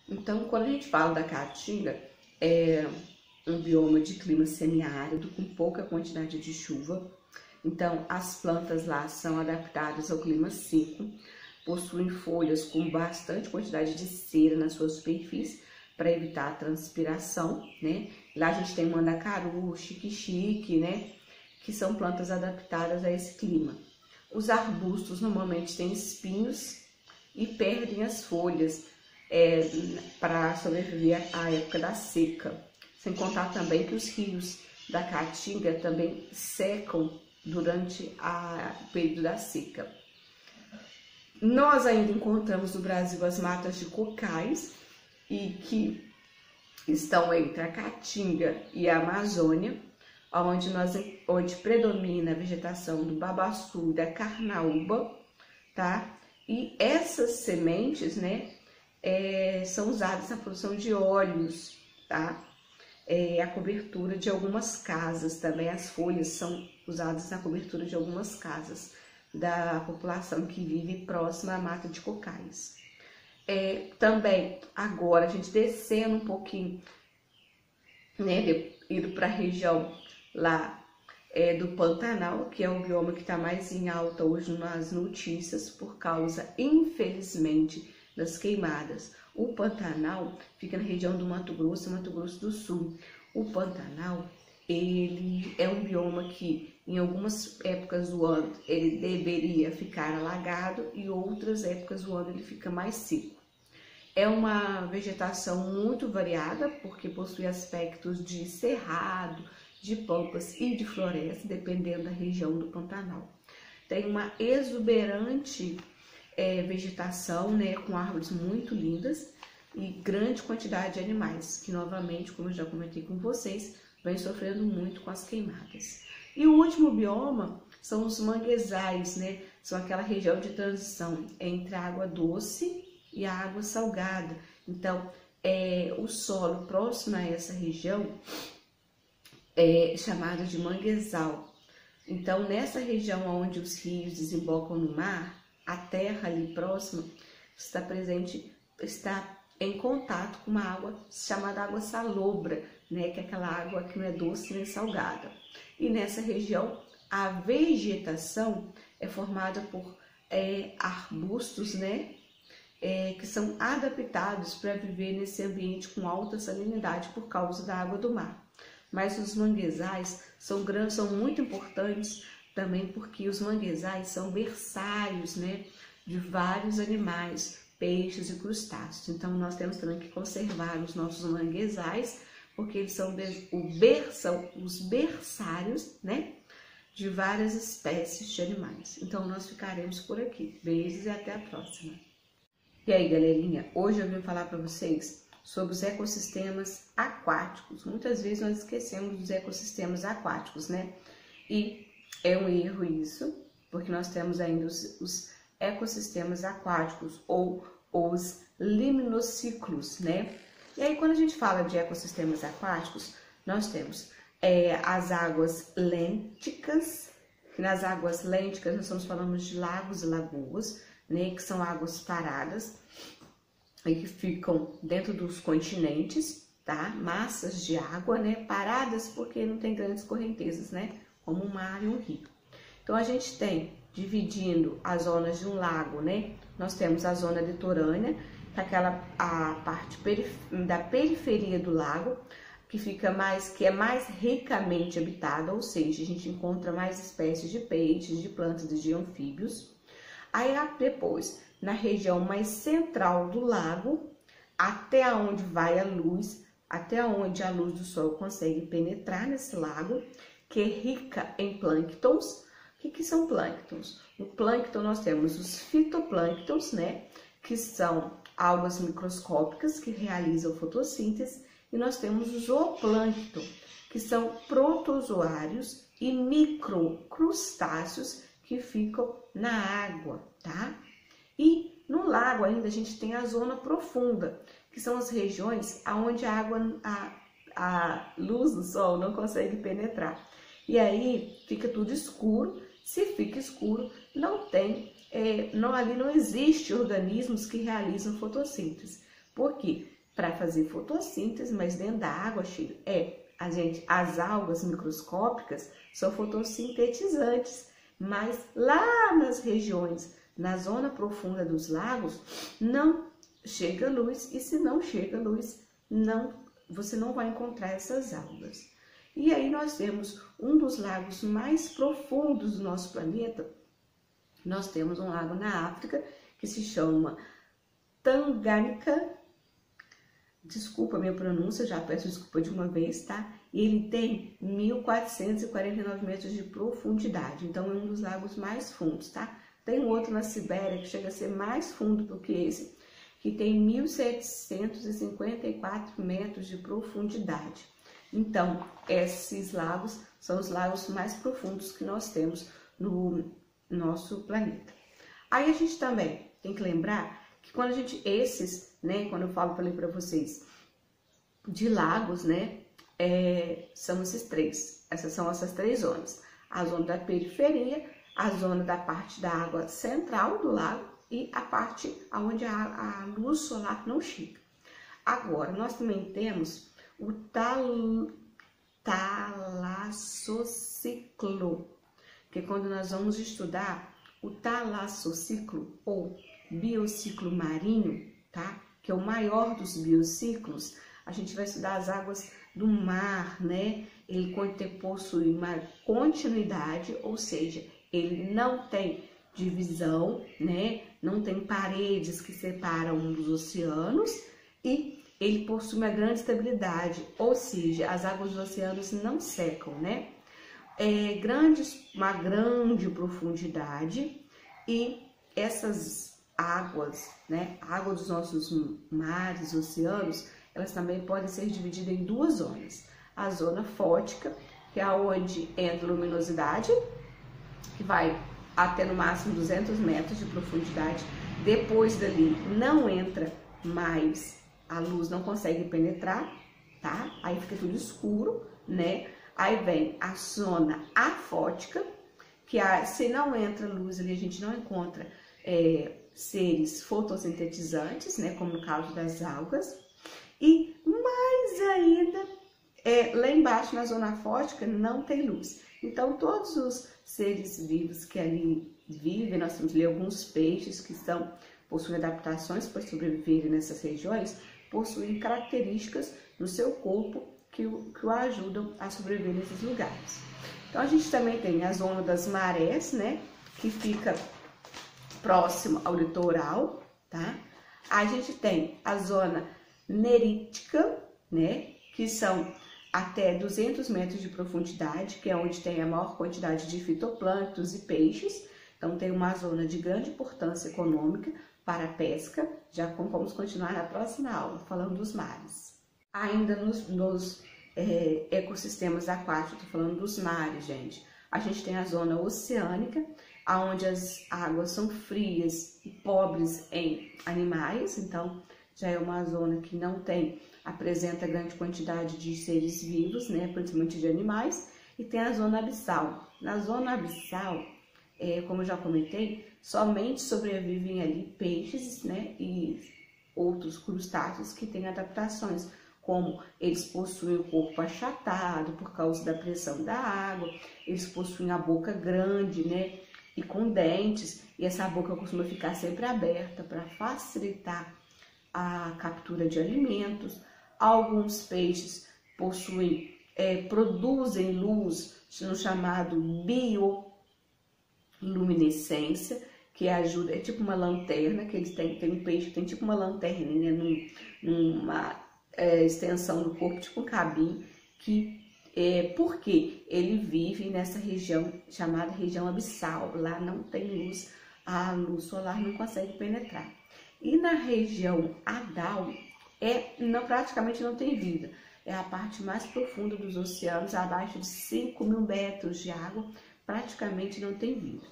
Então, quando a gente fala da Caatinga, é um bioma de clima semiárido, com pouca quantidade de chuva. Então, as plantas lá são adaptadas ao clima seco, possuem folhas com bastante quantidade de cera na sua superfície para evitar a transpiração, né? Lá a gente tem mandacaru, xique-xique, né? Que são plantas adaptadas a esse clima. Os arbustos normalmente têm espinhos e perdem as folhas para sobreviver à época da seca. Sem contar também que os rios da Caatinga também secam durante o período da seca. Nós ainda encontramos no Brasil as matas de cocais, e que estão entre a Caatinga e a Amazônia, onde predomina a vegetação do babaçu e da carnaúba, tá? E essas sementes, né, são usadas na produção de óleos, tá? A cobertura de algumas casas também, as folhas são usadas na cobertura de algumas casas da população que vive próxima à mata de cocais. Também, agora, a gente descendo um pouquinho, né, indo para a região lá do Pantanal, que é o bioma que está mais em alta hoje nas notícias, por causa, infelizmente, das queimadas. O Pantanal fica na região do Mato Grosso do Sul. O Pantanal, ele é um bioma que, em algumas épocas do ano, ele deveria ficar alagado e outras épocas do ano ele fica mais seco. É uma vegetação muito variada, porque possui aspectos de cerrado, de pampas e de floresta, dependendo da região do Pantanal. Tem uma exuberante vegetação, né, com árvores muito lindas e grande quantidade de animais, que novamente, como eu já comentei com vocês, vem sofrendo muito com as queimadas. E o último bioma são os manguezais, né? São aquela região de transição entre a água doce e a água salgada. Então, o solo próximo a essa região é chamado de manguezal. Então, nessa região onde os rios desembocam no mar, a terra ali próxima está em contato com uma água chamada água salobra, né? Que é aquela água que não é doce nem salgada. E nessa região, a vegetação é formada por arbustos, né? Que são adaptados para viver nesse ambiente com alta salinidade por causa da água do mar. Mas os manguezais são muito importantes também porque os manguezais são berçários, né, de vários animais, peixes e crustáceos. Então nós temos também que conservar os nossos manguezais, porque eles são os berçários, né, de várias espécies de animais. Então nós ficaremos por aqui. Beijos e até a próxima. E aí, galerinha, hoje eu vim falar para vocês sobre os ecossistemas aquáticos. Muitas vezes nós esquecemos dos ecossistemas aquáticos, né? E é um erro isso, porque nós temos ainda os ecossistemas aquáticos ou os limnosciclos, né? E aí, quando a gente fala de ecossistemas aquáticos, nós temos as águas lênticas, que nas águas lênticas nós estamos falando de lagos e lagoas, né, que são águas paradas e que ficam dentro dos continentes, tá? Massas de água, né, paradas porque não tem grandes correntezas, né, como um mar e um rio. Então a gente tem, dividindo as zonas de um lago, né, nós temos a zona litorânea, a parte da periferia do lago, que é mais ricamente habitada, ou seja, a gente encontra mais espécies de peixes, de plantas e de anfíbios. Aí depois, na região mais central do lago, até onde vai a luz, até onde a luz do sol consegue penetrar nesse lago, que é rica em plânctons. O que são plânctons? No plâncton nós temos os fitoplânctons, né, que são algas microscópicas que realizam fotossíntese, e nós temos o zooplâncton, que são protozoários e microcrustáceos que ficam na água, tá? E no lago ainda a gente tem a zona profunda, que são as regiões onde a luz do sol não consegue penetrar. E aí fica tudo escuro. Se fica escuro, ali não existe organismos que realizam fotossíntese. Por quê? para fazer fotossíntese, mas dentro da água, Sheila, as algas microscópicas são fotossintetizantes, mas lá nas regiões, na zona profunda dos lagos, não chega luz, e se não chega luz, você não vai encontrar essas algas. E aí nós temos um dos lagos mais profundos do nosso planeta. Nós temos um lago na África que se chama Tanganyika. Desculpa a minha pronúncia, já peço desculpa de uma vez, tá? E ele tem 1.449 metros de profundidade, então é um dos lagos mais fundos, tá? Tem um outro na Sibéria que chega a ser mais fundo do que esse, que tem 1.754 metros de profundidade. Então, esses lagos são os lagos mais profundos que nós temos no nosso planeta. Aí a gente também tem que lembrar que quando quando eu falo para vocês de lagos, né, são esses três. São essas três zonas: a zona da periferia, a zona da parte da água central do lago e a parte onde a luz solar não chega. Agora, nós também temos o talassociclo, que quando nós vamos estudar o talassociclo ou biociclo marinho, tá? Que é o maior dos biociclos, a gente vai estudar as águas do mar, né? Ele possui uma continuidade, ou seja, ele não tem divisão, né? Não tem paredes que separam os oceanos, e ele possui uma grande estabilidade, ou seja, as águas dos oceanos não secam, né? Uma grande profundidade, e essas águas, né? A água dos nossos mares, oceanos, elas também podem ser divididas em duas zonas. A zona fótica, que é onde entra luminosidade, que vai até no máximo 200 metros de profundidade. Depois dali não entra mais, a luz não consegue penetrar, tá? Aí fica tudo escuro, né? Aí vem a zona afótica, que se não entra luz ali, a gente não encontra seres fotossintetizantes, né? Como no caso das algas. E mais ainda, lá embaixo na zona afótica não tem luz. Então, todos os seres vivos que ali vivem, nós temos ali alguns peixes que possuem adaptações para sobreviverem nessas regiões, possuem características no seu corpo que o ajudam a sobreviver nesses lugares. Então, a gente também tem a zona das marés, né, que fica próximo ao litoral, tá? A gente tem a zona nerítica, né, que são até 200 metros de profundidade, que é onde tem a maior quantidade de fitoplânctons e peixes. Então, tem uma zona de grande importância econômica para a pesca. Já vamos continuar na próxima aula, falando dos mares. Ainda nos ecossistemas aquáticos, estou falando dos mares, gente. A gente tem a zona oceânica, onde as águas são frias e pobres em animais. Então, já é uma zona que apresenta grande quantidade de seres vivos, né, principalmente de animais. E tem a zona abissal. Na zona abissal, como eu já comentei, somente sobrevivem ali peixes, né, e outros crustáceos que têm adaptações, como eles possuem o corpo achatado por causa da pressão da água, eles possuem a boca grande, né, e com dentes, e essa boca costuma ficar sempre aberta para facilitar a captura de alimentos. Alguns peixes produzem luz no chamado bioluminescência, que ajuda, é tipo uma lanterna, que eles têm um peixe que tem tipo uma lanterninha numa extensão do corpo, tipo um cabinho, porque ele vive nessa região chamada região abissal. Lá não tem luz, a luz solar não consegue penetrar. E na região adal, praticamente não tem vida. É a parte mais profunda dos oceanos, abaixo de 5.000 metros de água, praticamente não tem vida.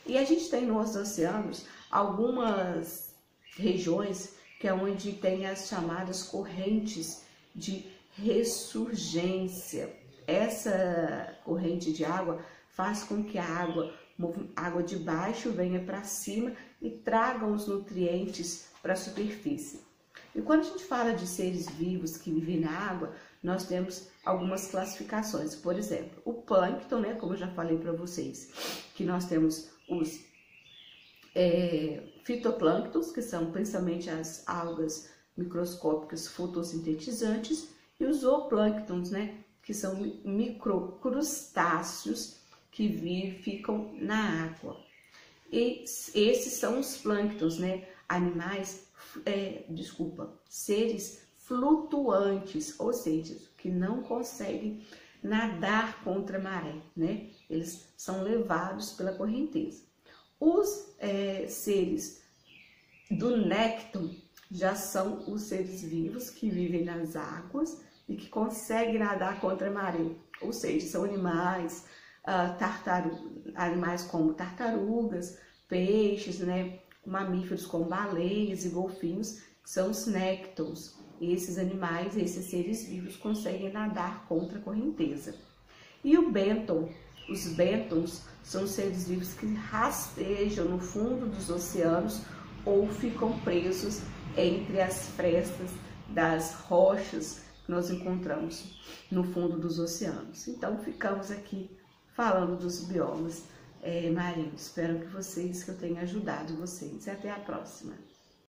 E a gente tem nos oceanos algumas regiões que é onde tem as chamadas correntes de ressurgência. Essa corrente de água faz com que a água de baixo venha para cima e traga os nutrientes para a superfície. E quando a gente fala de seres vivos que vivem na água, nós temos algumas classificações. Por exemplo, o plâncton, né, como eu já falei para vocês, que nós temos os fitoplânctons, que são principalmente as algas microscópicas fotossintetizantes, e os zooplânctons, né, que são microcrustáceos que ficam na água. E esses são os plânctons, né, seres flutuantes, ou seja, que não conseguem nadar contra a maré, né? Eles são levados pela correnteza. Os seres do nécton já são os seres vivos que vivem nas águas e que conseguem nadar contra a maré, ou seja, são animais, animais como tartarugas, peixes, né? Mamíferos como baleias e golfinhos, que são os néctons. E esses animais, esses seres vivos, conseguem nadar contra a correnteza. E o bênton, os bêntons são seres vivos que rastejam no fundo dos oceanos ou ficam presos entre as frestas das rochas que nós encontramos no fundo dos oceanos. Então, ficamos aqui falando dos biomas marinhos. Espero que eu tenha ajudado vocês. E até a próxima.